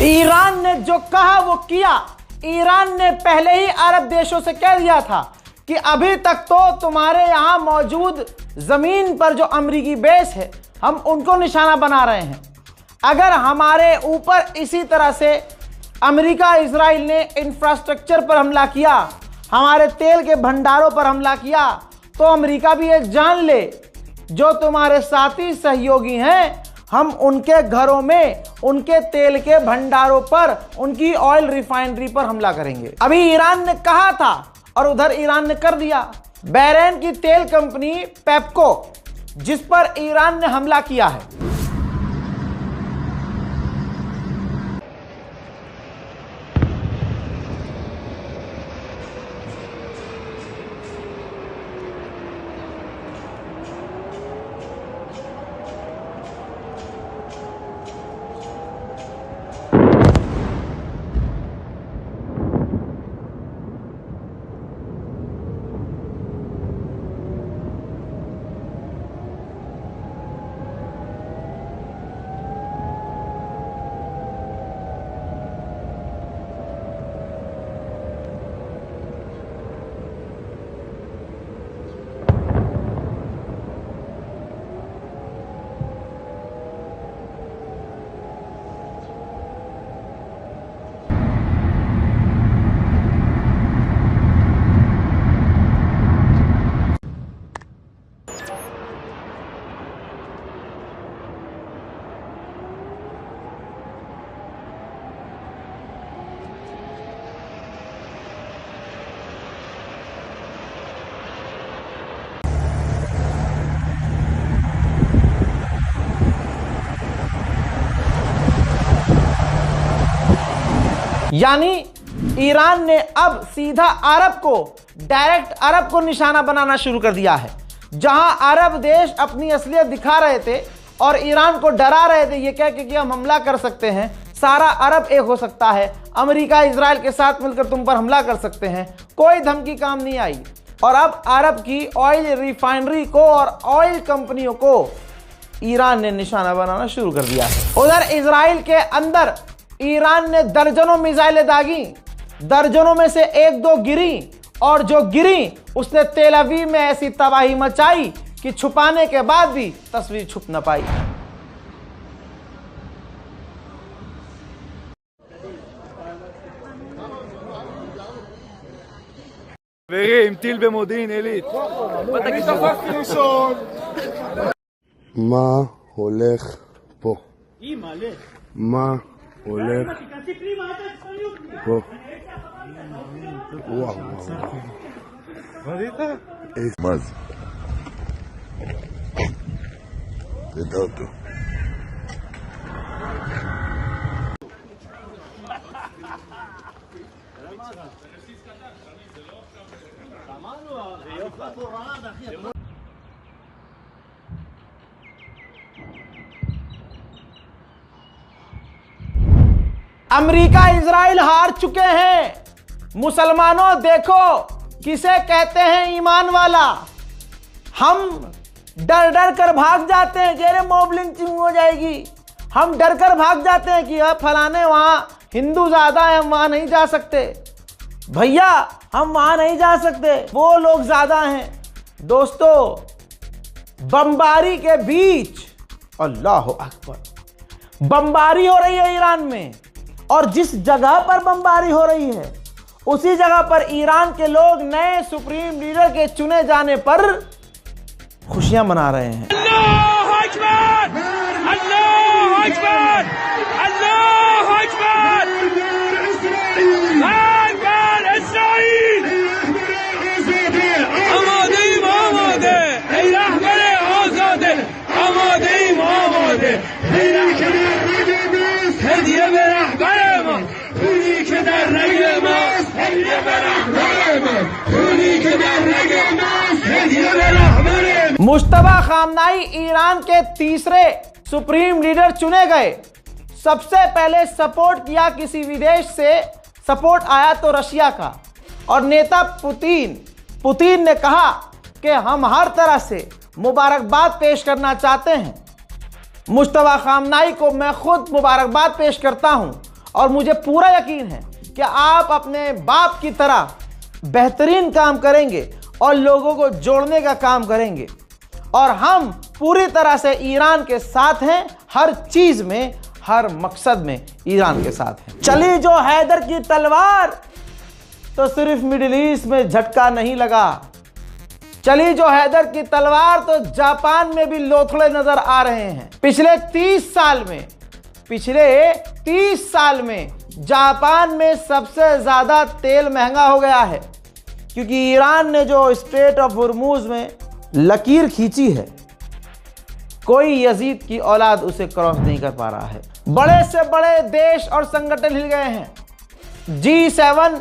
Iran ने जो कहा वो किया। ईरान ने पहले ही अरब देशों से कह दिया था कि अभी तक तो तुम्हारे यहाँ मौजूद जमीन पर जो अमरीकी बेस है हम उनको निशाना बना रहे हैं। अगर हमारे ऊपर इसी तरह से अमेरिका इजराइल ने इंफ्रास्ट्रक्चर पर हमला किया, हमारे तेल के भंडारों पर हमला किया, तो अमेरिका भी ये जान ले जो तुम्हारे साथी सहयोगी हैं हम उनके घरों में, उनके तेल के भंडारों पर, उनकी ऑयल रिफाइनरी पर हमला करेंगे। अभी ईरान ने कहा था और उधर ईरान ने कर दिया। बहरीन की तेल कंपनी पेप्को जिस पर ईरान ने हमला किया है, यानी ईरान ने अब सीधा अरब को, डायरेक्ट अरब को निशाना बनाना शुरू कर दिया है। जहां अरब देश अपनी असलियत दिखा रहे थे और ईरान को डरा रहे थे ये कह के कि हम हमला कर सकते हैं, सारा अरब एक हो सकता है, अमेरिका इजराइल के साथ मिलकर तुम पर हमला कर सकते हैं, कोई धमकी काम नहीं आई। और अब अरब की ऑयल रिफाइनरी को और ऑयल कंपनियों को ईरान ने निशाना बनाना शुरू कर दिया है। उधर इजराइल के अंदर ईरान ने दर्जनों मिसाइलें दागी, दर्जनों में से एक दो गिरी, और जो गिरी उसने तेल अवीव में ऐसी तबाही मचाई कि छुपाने के बाद भी तस्वीर छुप न पाई। חברים, טיל במודיעין עילית. מה הולך פה? מה הולך פה? וואו. מה זה? תדע אותו. अमेरिका इजराइल हार चुके हैं। मुसलमानों देखो किसे कहते हैं ईमान वाला। हम डर डर कर भाग जाते हैं कि अरे मॉब लिंचिंग हो जाएगी, हम डर कर भाग जाते हैं कि फलाने वहां हिंदू ज्यादा है, हम वहां नहीं जा सकते। भैया हम वहां नहीं जा सकते, वो लोग ज्यादा हैं। दोस्तों बमबारी के बीच, अल्लाह अकबर, बमबारी हो रही है ईरान में, और जिस जगह पर बमबारी हो रही है उसी जगह पर ईरान के लोग नए सुप्रीम लीडर के चुने जाने पर खुशियां मना रहे हैं। अल्लाह अकबर, अल्लाह अकबर, अल्लाह अकबर, अकबर इस्राइल, आमादेim आमादे, ey rahber azade, आमादेim आमादे, ey rahber hediye ve rahberman, uni ke dar rage mas, hediye ve rahberman, uni ke dar rage mas, hediye ve rahberman। Mushtaba खामनाई Iran के तीसरे सुप्रीम लीडर चुने गए। सबसे पहले सपोर्ट किया किसी विदेश से, सपोर्ट आया तो रशिया का, और नेता पुतिन ने कहा कि हम हर तरह से मुबारकबाद पेश करना चाहते हैं। मुश्तबा खामनाई को मैं खुद मुबारकबाद पेश करता हूं और मुझे पूरा यकीन है कि आप अपने बाप की तरह बेहतरीन काम करेंगे और लोगों को जोड़ने का काम करेंगे। और हम पूरी तरह से ईरान के साथ हैं, हर चीज में, हर मकसद में ईरान के साथ हैं। चली जो हैदर की तलवार, तो सिर्फ मिडिल ईस्ट में झटका नहीं लगा, चली जो हैदर की तलवार तो जापान में भी लोथड़े नजर आ रहे हैं। पिछले 30 साल में जापान में सबसे ज्यादा तेल महंगा हो गया है, क्योंकि ईरान ने जो स्ट्रेट ऑफ हुर्मुज में लकीर खींची है, कोई यजीद की औलाद उसे क्रॉस नहीं कर पा रहा है। बड़े से बड़े देश और संगठन हिल गए हैं। G7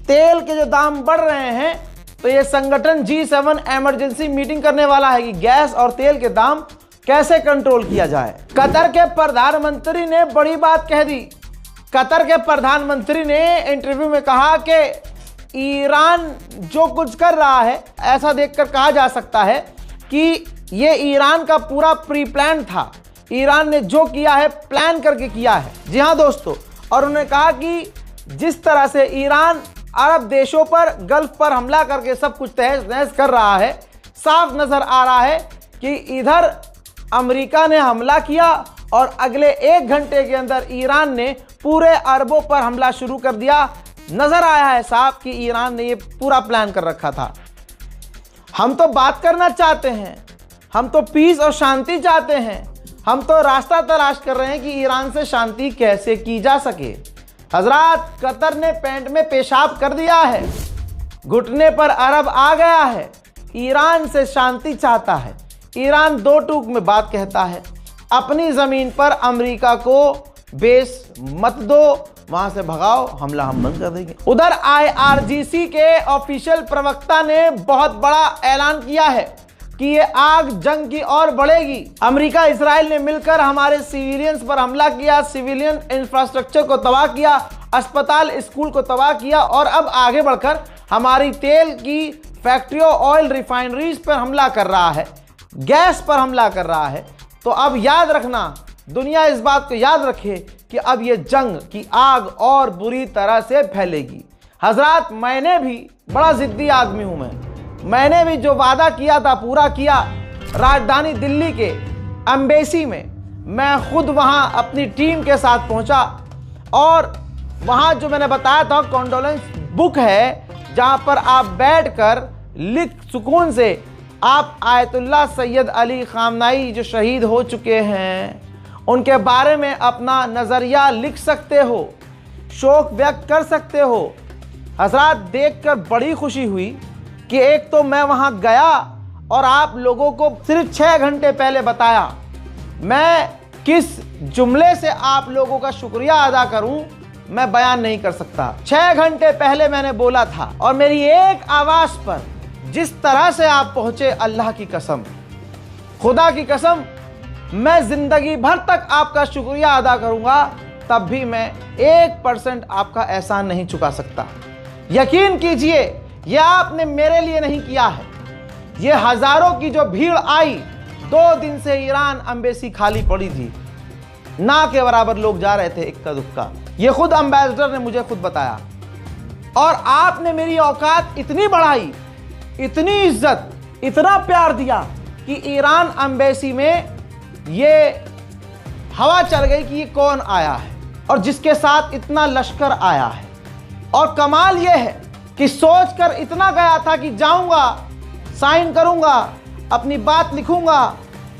तेल के जो दाम बढ़ रहे हैं, तो ये संगठन G7 इमरजेंसी मीटिंग करने वाला है कि गैस और तेल के दाम कैसे कंट्रोल किया जाए। कतर के प्रधानमंत्री ने बड़ी बात कह दी। कतर के प्रधानमंत्री ने इंटरव्यू में कहा कि ईरान जो कुछ कर रहा है, ऐसा देखकर कहा जा सकता है कि ये ईरान का पूरा प्री प्लान था। ईरान ने जो किया है प्लान करके किया है। जी हाँ दोस्तों, और उन्होंने कहा कि जिस तरह से ईरान अरब देशों पर, गल्फ पर हमला करके सब कुछ तहस नहस कर रहा है, साफ नजर आ रहा है कि इधर अमेरिका ने हमला किया और अगले 1 घंटे के अंदर ईरान ने पूरे अरबों पर हमला शुरू कर दिया। नजर आया है साफ कि ईरान ने ये पूरा प्लान कर रखा था। हम तो बात करना चाहते हैं, हम तो पीस और शांति चाहते हैं, हम तो रास्ता तलाश कर रहे हैं कि ईरान से शांति कैसे की जा सके। हजरात, कतर ने पैंट में पेशाब कर दिया है, घुटने पर अरब आ गया है, ईरान से शांति चाहता है। ईरान 2 टूक में बात कहता है, अपनी जमीन पर अमेरिका को बेस मत दो, वहां से भगाओ, हमला हम बंद कर देंगे। उधर IRGC के ऑफिशियल प्रवक्ता ने बहुत बड़ा ऐलान किया है कि ये आग जंग की ओर बढ़ेगी। अमेरिका इजराइल ने मिलकर हमारे सिविलियंस पर हमला किया, सिविलियन इंफ्रास्ट्रक्चर को तबाह किया, अस्पताल स्कूल को तबाह किया और अब आगे बढ़कर हमारी तेल की फैक्ट्रियों, ऑयल रिफाइनरीज पर हमला कर रहा है, गैस पर हमला कर रहा है। तो अब याद रखना, दुनिया इस बात को याद रखे कि अब ये जंग की आग और बुरी तरह से फैलेगी। हजरात, मैंने भी बड़ा जिद्दी आदमी हूं, मैंने भी जो वादा किया था पूरा किया। राजधानी दिल्ली के एम्बेसी में मैं खुद वहां अपनी टीम के साथ पहुंचा और वहां जो मैंने बताया था कॉन्डोलेंस बुक है, जहां पर आप बैठकर लिख सुकून से आप आयतुल्लाह सैयद अली खामनाई जो शहीद हो चुके हैं उनके बारे में अपना नज़रिया लिख सकते हो, शोक व्यक्त कर सकते हो। हजरात, देखकर बड़ी खुशी हुई कि एक तो मैं वहां गया और आप लोगों को सिर्फ 6 घंटे पहले बताया। मैं किस जुमले से आप लोगों का शुक्रिया अदा करूं, मैं बयान नहीं कर सकता। 6 घंटे पहले मैंने बोला था और मेरी एक आवाज़ पर जिस तरह से आप पहुंचे, अल्लाह की कसम, खुदा की कसम, मैं जिंदगी भर तक आपका शुक्रिया अदा करूंगा, तब भी मैं 1% आपका एहसान नहीं चुका सकता। यकीन कीजिए, यह आपने मेरे लिए नहीं किया है। ये हजारों की जो भीड़ आई, 2 दिन से ईरान एम्बेसी खाली पड़ी थी, ना के बराबर लोग जा रहे थे इक्का दुक्का। ये खुद एम्बेसडर ने मुझे खुद बताया। और आपने मेरी औकात इतनी बढ़ाई, इतनी इज्जत, इतना प्यार दिया कि ईरान एम्बेसी में ये हवा चल गई कि ये कौन आया है और जिसके साथ इतना लश्कर आया है। और कमाल ये है कि सोचकर इतना गया था कि जाऊंगा, साइन करूंगा, अपनी बात लिखूंगा,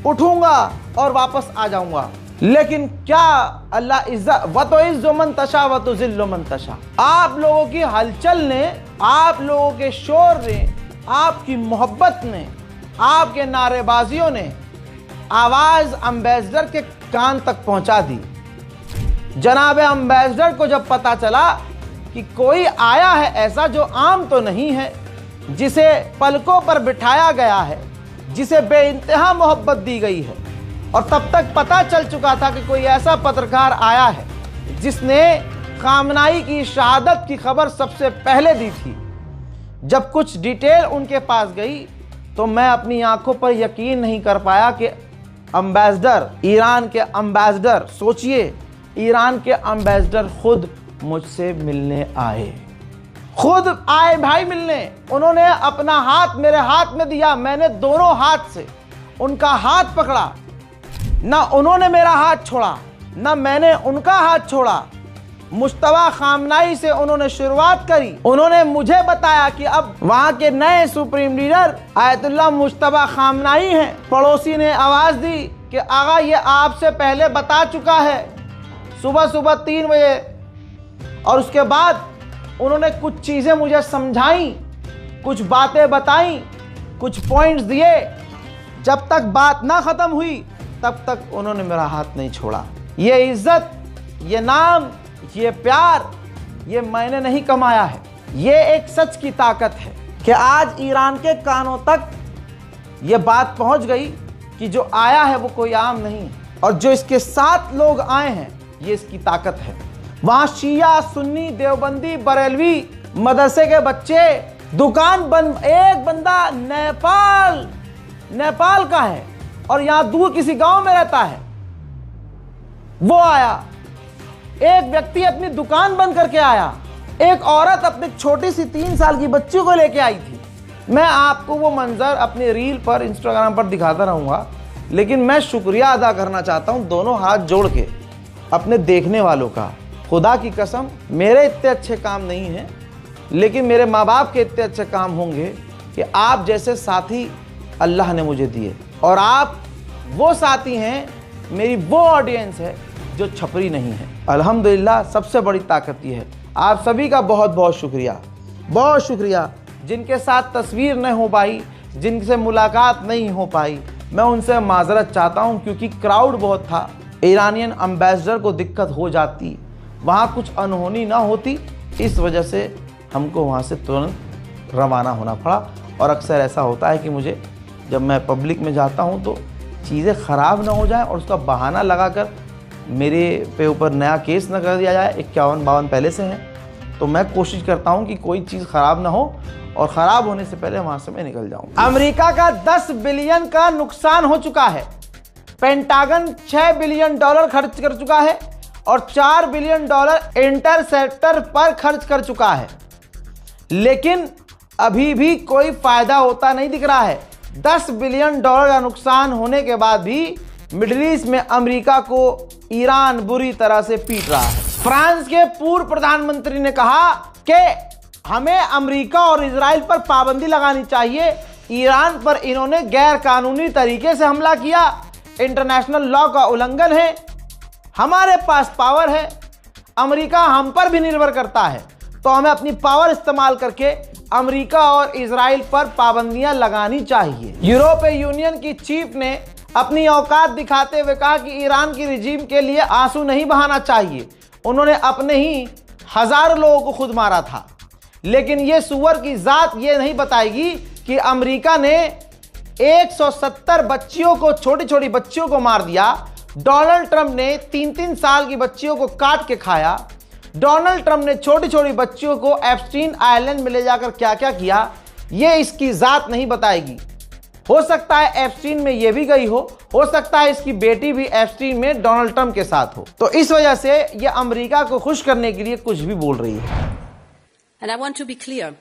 उठूंगा और वापस आ जाऊंगा। लेकिन क्या अल्लाह इज्जत व तो इज़्ज़ु मन तशा व तो ज़िल्लु मन तशा। आप लोगों की हलचल ने, आप लोगों के शोर ने, आपकी मोहब्बत ने, आपके नारेबाजियों ने आवाज एम्बेसडर के कान तक पहुंचा दी। जनाब एम्बेसडर को जब पता चला कि कोई आया है ऐसा जो आम तो नहीं है, जिसे पलकों पर बिठाया गया है, जिसे बेइंतहा मोहब्बत दी गई है, और तब तक पता चल चुका था कि कोई ऐसा पत्रकार आया है जिसने खामनाई की शहादत की खबर सबसे पहले दी थी। जब कुछ डिटेल उनके पास गई तो मैं अपनी आंखों पर यकीन नहीं कर पाया कि एम्बेसडर, ईरान के एम्बेसडर, सोचिए ईरान के एम्बेसडर खुद मुझसे मिलने आए, खुद आए भाई मिलने। उन्होंने अपना हाथ मेरे हाथ में दिया, मैंने दोनों हाथ से उनका हाथ पकड़ा, ना उन्होंने मेरा हाथ छोड़ा ना मैंने उनका हाथ छोड़ा। मुश्तबा खामनाई से उन्होंने शुरुआत करी। उन्होंने मुझे बताया कि अब वहां के नए सुप्रीम लीडर आयतुल्लाह मुश्तबा खामनाई हैं। पड़ोसी ने आवाज दी कि आगा ये आपसे पहले बता चुका है, सुबह सुबह 3 बजे। और उसके बाद उन्होंने कुछ चीजें मुझे समझाई, कुछ बातें बताई, कुछ पॉइंट्स दिए। जब तक बात ना खत्म हुई तब तक उन्होंने मेरा हाथ नहीं छोड़ा। ये इज्जत, ये नाम, ये प्यार, ये मैंने नहीं कमाया है। ये एक सच की ताकत है कि आज ईरान के कानों तक ये बात पहुंच गई कि जो आया है वो कोई आम नहीं है, और जो इसके साथ लोग आए हैं ये इसकी ताकत है। वहां शिया, सुन्नी, देवबंदी, बरेलवी मदरसे के बच्चे, दुकान बंद। एक बंदा नेपाल का है और यहां दूर किसी गांव में रहता है, वो आया। एक व्यक्ति अपनी दुकान बंद करके आया। एक औरत अपनी छोटी सी 3 साल की बच्ची को लेके आई थी। मैं आपको वो मंजर अपनी रील पर, इंस्टाग्राम पर दिखाता रहूंगा, लेकिन मैं शुक्रिया अदा करना चाहता हूं दोनों हाथ जोड़ के अपने देखने वालों का। खुदा की कसम, मेरे इतने अच्छे काम नहीं हैं, लेकिन मेरे माँ बाप के इतने अच्छे काम होंगे कि आप जैसे साथी अल्लाह ने मुझे दिए। और आप वो साथी हैं, मेरी वो ऑडियंस है जो छपरी नहीं है। अल्हम्दुलिल्लाह, सबसे बड़ी ताकत ये है। आप सभी का बहुत बहुत शुक्रिया, बहुत शुक्रिया। जिनके साथ तस्वीर नहीं हो पाई, जिनसे मुलाकात नहीं हो पाई, मैं उनसे माजरत चाहता हूं, क्योंकि क्राउड बहुत था। ईरानियन एम्बेसडर को दिक्कत हो जाती, वहाँ कुछ अनहोनी ना होती, इस वजह से हमको वहाँ से तुरंत रवाना होना पड़ा। और अक्सर ऐसा होता है कि मुझे जब मैं पब्लिक में जाता हूँ तो चीज़ें ख़राब ना हो जाए और उसका बहाना लगाकर मेरे पे ऊपर नया केस न कर दिया जाए। 51-52 पहले से हैं, तो मैं कोशिश करता हूँ कि कोई चीज़ ख़राब ना हो और ख़राब होने से पहले वहाँ से मैं निकल जाऊँ। अमेरिका का 10 बिलियन का नुकसान हो चुका है। पेंटागन $6 बिलियन खर्च कर चुका है और $4 बिलियन इंटरसेप्टर पर खर्च कर चुका है, लेकिन अभी भी कोई फायदा होता नहीं दिख रहा है। $10 बिलियन का नुकसान होने के बाद भी मिडिल ईस्ट में अमेरिका को ईरान बुरी तरह से पीट रहा है। फ्रांस के पूर्व प्रधानमंत्री ने कहा कि हमें अमेरिका और इजराइल पर पाबंदी लगानी चाहिए। ईरान पर इन्होंने गैर कानूनी तरीके से हमला किया, इंटरनेशनल लॉ का उल्लंघन है। हमारे पास पावर है, अमेरिका हम पर भी निर्भर करता है, तो हमें अपनी पावर इस्तेमाल करके अमेरिका और इजराइल पर पाबंदियां लगानी चाहिए। यूरोपीय यूनियन की चीफ ने अपनी औकात दिखाते हुए कहा कि ईरान की रिजीम के लिए आंसू नहीं बहाना चाहिए। उन्होंने अपने ही हजारों लोगों को खुद मारा था, लेकिन ये सुअर की जात ये नहीं बताएगी कि अमेरिका ने 170 बच्चियों को, छोटी छोटी बच्चियों को मार दिया। डोनाल्ड ट्रंप ने 3-3 साल की बच्चियों को काट के खाया। डोनाल्ड ट्रंप ने छोटी छोटी बच्चियों को एप्स्टीन आइलैंड में ले जाकर क्या क्या किया, ये इसकी जात नहीं बताएगी। हो सकता है एप्स्टीन में ये भी गई हो सकता है इसकी बेटी भी एप्स्टीन में डोनाल्ड ट्रंप के साथ हो। तो इस वजह से ये अमेरिका को खुश करने के लिए कुछ भी बोल रही है। And I want to be clear,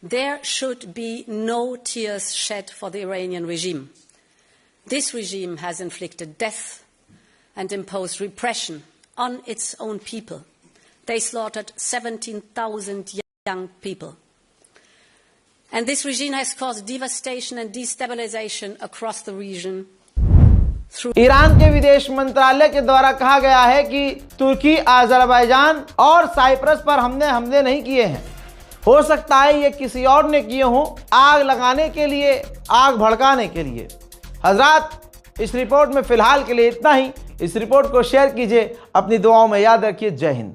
there should be no tears shed for the Iranian regime. This regime has inflicted death and imposed repression on its own people. They slaughtered 17,000 young people. And this regime has caused devastation and destabilization across the region. Iran के विदेश मंत्रालय के द्वारा कहा गया है कि तुर्की, Azerbaijan और साइप्रस पर हमने हमले नहीं किए हैं। हो सकता है ये किसी और ने किए हों, आग लगाने के लिए, आग भड़काने के लिए। हजरात, इस रिपोर्ट में फिलहाल के लिए इतना ही। इस रिपोर्ट को शेयर कीजिए, अपनी दुआओं में याद रखिए। जय हिंद।